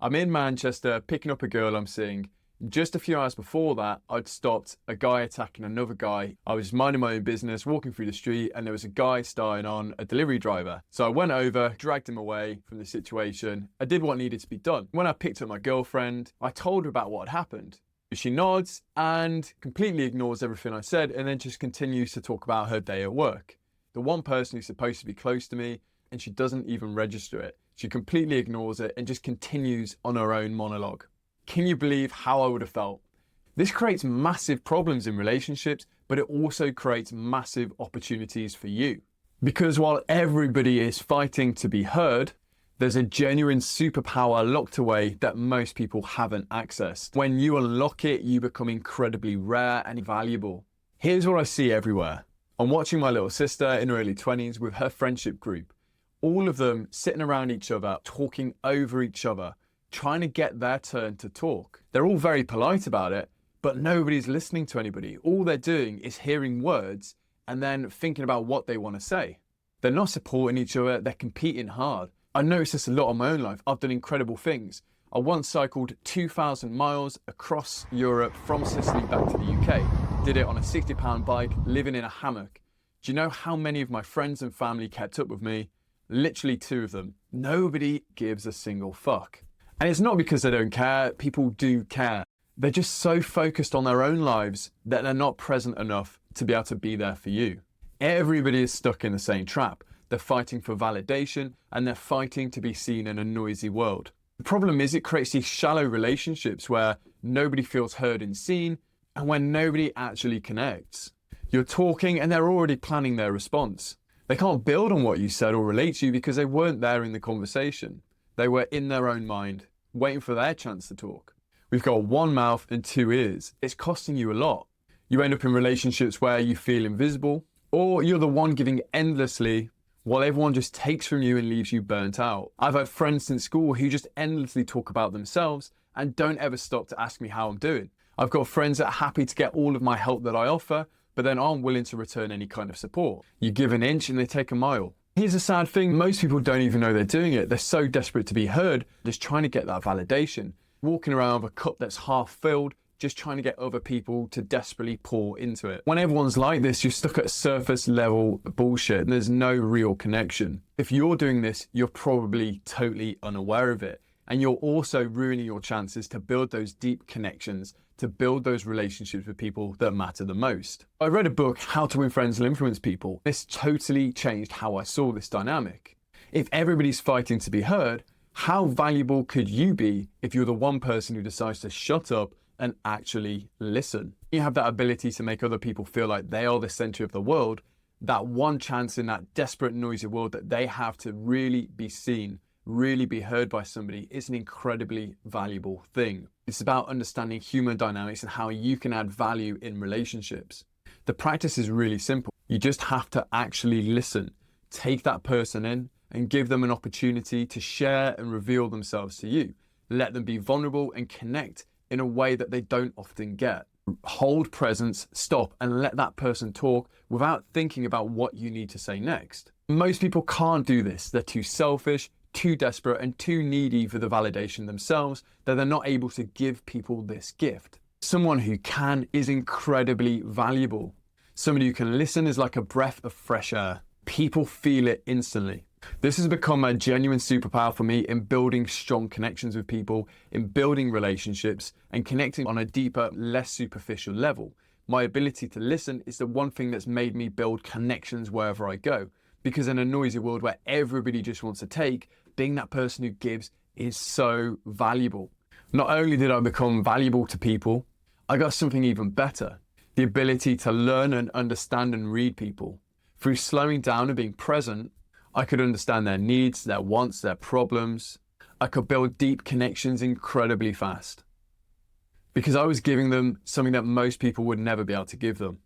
I'm in Manchester picking up a girl I'm seeing. Just a few hours before that, I'd stopped a guy attacking another guy. I was minding my own business, walking through the street, and there was a guy starting on a delivery driver. So I went over, dragged him away from the situation. I did what needed to be done. When I picked up my girlfriend, I told her about what had happened. She nods and completely ignores everything I said and then just continues to talk about her day at work. The one person who's supposed to be close to me, and she doesn't even register it. She completely ignores it and just continues on her own monologue. Can you believe how I would have felt? This creates massive problems in relationships, but it also creates massive opportunities for you. Because while everybody is fighting to be heard, there's a genuine superpower locked away that most people haven't accessed. When you unlock it, you become incredibly rare and valuable. Here's what I see everywhere. I'm watching my little sister in her early 20s with her friendship group. All of them sitting around each other, talking over each other, trying to get their turn to talk. They're all very polite about it, but nobody's listening to anybody. All they're doing is hearing words and then thinking about what they want to say. They're not supporting each other, they're competing hard. I noticed this a lot in my own life. I've done incredible things. I once cycled 2,000 miles across Europe from Sicily back to the UK. Did it on a 60-pound bike, living in a hammock. Do you know how many of my friends and family kept up with me? Literally 2 of them. Nobody gives a single fuck. And it's not because they don't care, people do care. They're just so focused on their own lives that they're not present enough to be able to be there for you. Everybody is stuck in the same trap. They're fighting for validation and they're fighting to be seen in a noisy world. The problem is it creates these shallow relationships where nobody feels heard and seen and when nobody actually connects. You're talking and they're already planning their response. They can't build on what you said or relate to you because they weren't there in the conversation. They were in their own mind, waiting for their chance to talk. We've got 1 mouth and 2 ears. It's costing you a lot. You end up in relationships where you feel invisible, or you're the one giving endlessly while everyone just takes from you and leaves you burnt out. I've had friends since school who just endlessly talk about themselves and don't ever stop to ask me how I'm doing. I've got friends that are happy to get all of my help that I offer, but then aren't willing to return any kind of support. You give an inch and they take a mile. Here's a sad thing, most people don't even know they're doing it. They're so desperate to be heard, just trying to get that validation. Walking around with a cup that's half filled, just trying to get other people to desperately pour into it. When everyone's like this, you're stuck at surface level bullshit and there's no real connection. If you're doing this, you're probably totally unaware of it. And you're also ruining your chances to build those deep connections, to build those relationships with people that matter the most. I read a book, How to Win Friends and Influence People. This totally changed how I saw this dynamic. If everybody's fighting to be heard, how valuable could you be if you're the one person who decides to shut up and actually listen? You have that ability to make other people feel like they are the center of the world, that one chance in that desperate, noisy world that they have to really be seen, really be heard by somebody is an incredibly valuable thing. It's about understanding human dynamics and how you can add value in relationships. The practice is really simple. You just have to actually listen, take that person in and give them an opportunity to share and reveal themselves to you. Let them be vulnerable and connect in a way that they don't often get. Hold presence, stop and let that person talk without thinking about what you need to say next. Most people can't do this. They're too selfish, too desperate and too needy for the validation themselves that they're not able to give people this gift. Someone who can is incredibly valuable. Somebody who can listen is like a breath of fresh air. People feel it instantly. This has become a genuine superpower for me in building strong connections with people, in building relationships and connecting on a deeper, less superficial level. My ability to listen is the one thing that's made me build connections wherever I go. Because in a noisy world where everybody just wants to take, being that person who gives is so valuable. Not only did I become valuable to people, I got something even better. The ability to learn and understand and read people. Through slowing down and being present, I could understand their needs, their wants, their problems. I could build deep connections incredibly fast. Because I was giving them something that most people would never be able to give them.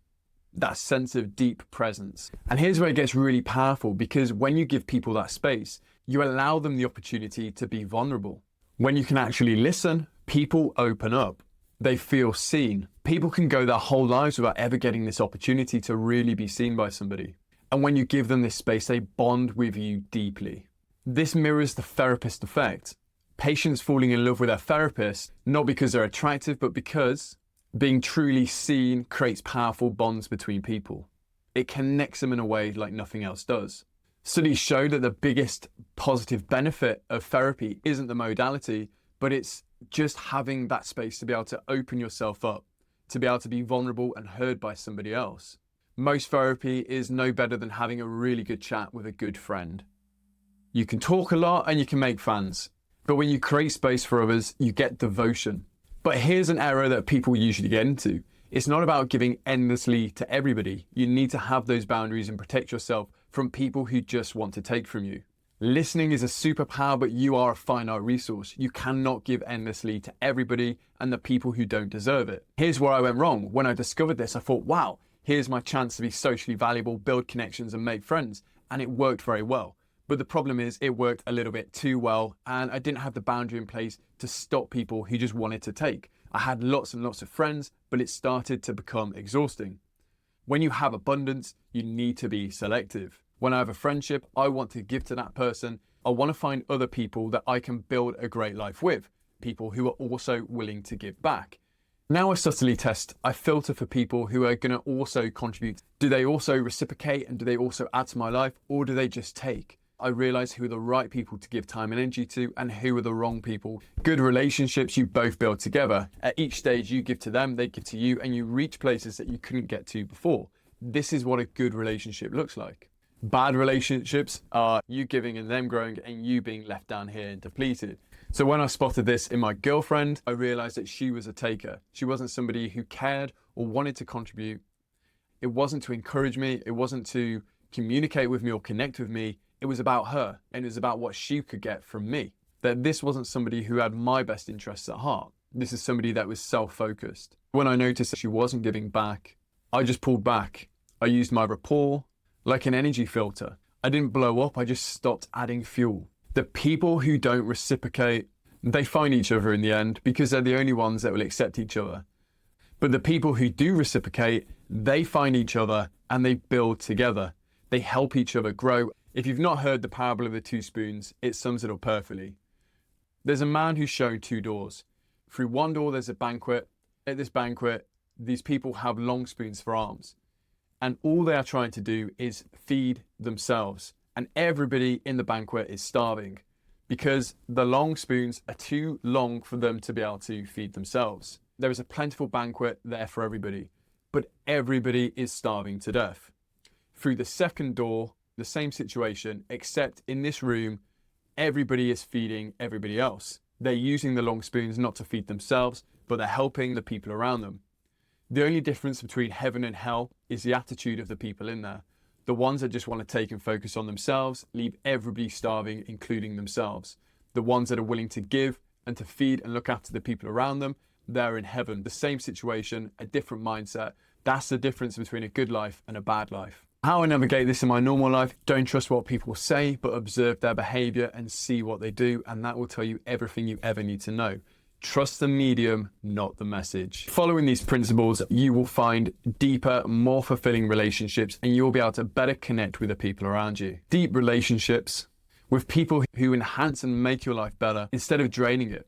That sense of deep presence. And here's where it gets really powerful, because when you give people that space, you allow them the opportunity to be vulnerable. When you can actually listen, people open up. They feel seen. People can go their whole lives without ever getting this opportunity to really be seen by somebody. And when you give them this space, they bond with you deeply. This mirrors the therapist effect. Patients falling in love with their therapist, not because they're attractive, but because being truly seen creates powerful bonds between people. It connects them in a way like nothing else does. Studies show that the biggest positive benefit of therapy isn't the modality, but it's just having that space to be able to open yourself up, to be able to be vulnerable and heard by somebody else. Most therapy is no better than having a really good chat with a good friend. You can talk a lot and you can make fans, but when you create space for others, you get devotion. But here's an error that people usually get into. It's not about giving endlessly to everybody. You need to have those boundaries and protect yourself from people who just want to take from you. Listening is a superpower, but you are a finite resource. You cannot give endlessly to everybody and the people who don't deserve it. Here's where I went wrong. When I discovered this, I thought, wow, here's my chance to be socially valuable, build connections and make friends. And it worked very well. But the problem is it worked a little bit too well, and I didn't have the boundary in place to stop people who just wanted to take. I had lots and lots of friends, but it started to become exhausting. When you have abundance, you need to be selective. When I have a friendship, I want to give to that person. I want to find other people that I can build a great life with, people who are also willing to give back. Now I subtly test, I filter for people who are going to also contribute. Do they also reciprocate and do they also add to my life, or do they just take? I realize who are the right people to give time and energy to and who are the wrong people. Good relationships you both build together. At each stage you give to them, they give to you, and you reach places that you couldn't get to before. This is what a good relationship looks like. Bad relationships are you giving and them growing and you being left down here and depleted. So when I spotted this in my girlfriend, I realized that she was a taker. She wasn't somebody who cared or wanted to contribute. It wasn't to encourage me. It wasn't to communicate with me or connect with me. It was about her, and it was about what she could get from me. That this wasn't somebody who had my best interests at heart. This is somebody that was self-focused. When I noticed that she wasn't giving back, I just pulled back. I used my rapport like an energy filter. I didn't blow up, I just stopped adding fuel. The people who don't reciprocate, they find each other in the end because they're the only ones that will accept each other. But the people who do reciprocate, they find each other and they build together. They help each other grow. If you've not heard the parable of the two spoons, it sums it up perfectly. There's a man who's shown two doors. Through one door, there's a banquet. At this banquet, these people have long spoons for arms. And all they are trying to do is feed themselves. And everybody in the banquet is starving because the long spoons are too long for them to be able to feed themselves. There is a plentiful banquet there for everybody, but everybody is starving to death. Through the second door, the same situation, except in this room, everybody is feeding everybody else. They're using the long spoons not to feed themselves, but they're helping the people around them. The only difference between heaven and hell is the attitude of the people in there. The ones that just want to take and focus on themselves, leave everybody starving, including themselves. The ones that are willing to give and to feed and look after the people around them, they're in heaven. The same situation, a different mindset. That's the difference between a good life and a bad life. How I navigate this in my normal life, don't trust what people say, but observe their behavior and see what they do, and that will tell you everything you ever need to know. Trust the medium, not the message. Following these principles, you will find deeper, more fulfilling relationships, and you'll be able to better connect with the people around you. Deep relationships with people who enhance and make your life better instead of draining it.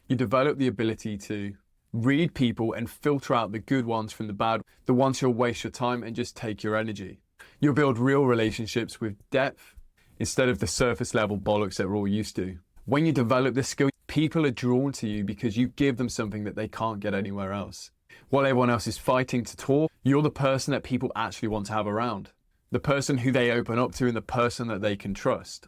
You develop the ability to read people and filter out the good ones from the bad, the ones who'll waste your time and just take your energy. You'll build real relationships with depth instead of the surface level bollocks that we're all used to. When you develop this skill, people are drawn to you because you give them something that they can't get anywhere else. While everyone else is fighting to talk, you're the person that people actually want to have around. The person who they open up to and the person that they can trust.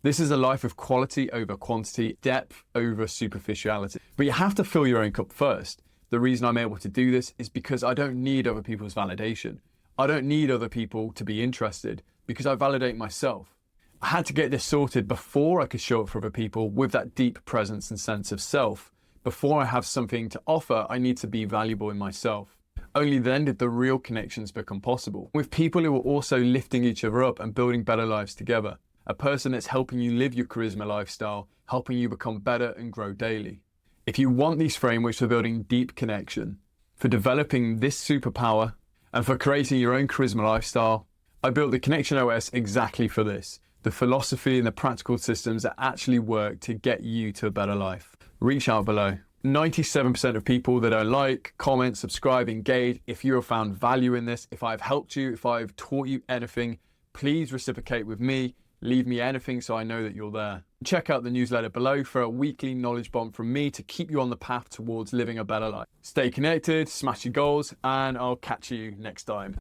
This is a life of quality over quantity, depth over superficiality. But you have to fill your own cup first. The reason I'm able to do this is because I don't need other people's validation. I don't need other people to be interested because I validate myself. I had to get this sorted before I could show up for other people with that deep presence and sense of self. Before I have something to offer, I need to be valuable in myself. Only then did the real connections become possible. With people who are also lifting each other up and building better lives together. A person that's helping you live your charisma lifestyle, helping you become better and grow daily. If you want these frameworks for building deep connection, for developing this superpower, and for creating your own charisma lifestyle, I built the Connection OS exactly for this. the philosophy and the practical systems that actually work to get you to a better life. Reach out below. 97% of people that don't like, comment, subscribe, engage. If you have found value in this, if I've helped you, if I've taught you anything, please reciprocate with me. Leave me anything so I know that you're there. Check out the newsletter below for a weekly knowledge bomb from me to keep you on the path towards living a better life. Stay connected, smash your goals, and I'll catch you next time.